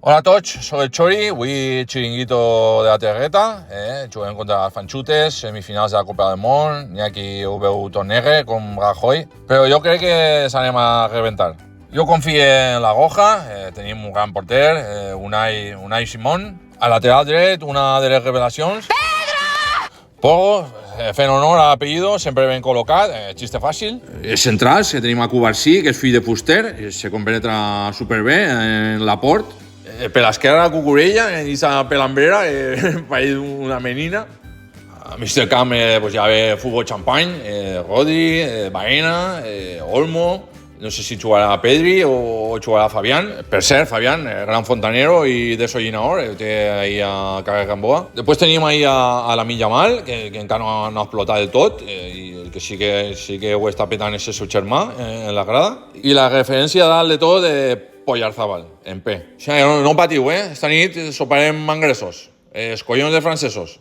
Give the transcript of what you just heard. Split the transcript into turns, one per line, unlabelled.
Hola a tots, soc el Chori, avui xiringuito de la Terreta, juguem contra els Fanxutes, semifinals de la Copa del Món, n'hi ha qui ho veu tot negre, com Rajoy, però jo crec que s'anem a rebentar. Jo confio en la Goja, tenim un gran porter, Unai Simón, a lateral dret, una de les revelacions. Pogo, fent honor a l'apellido, sempre ben col·locat, xiste fàcil. Els centrals, que tenim a Cubarsí, que és fill de fuster, se compenetra superbé en la port. Per l'esquerra, la Cucurella, en aquesta pelambrera, pareix una menina. A mig del camp pues, ja ve futbol xampany, Rodri, Baena, Olmo. No sé si jugarà Pedri o jugarà Fabián. Per cert, Fabián, gran fontanero i desollinador, té ahí a Carrer Gamboa. Després tenim ahí a Lamine Yamal, que encara no ha explotat del tot, i el que sí que ho està petant és el seu germà en la grada. I la referència dalt de tot Oyarzabal, en P. O sigui, no patiu, esta nit soparem mangressos, els collons de francesos.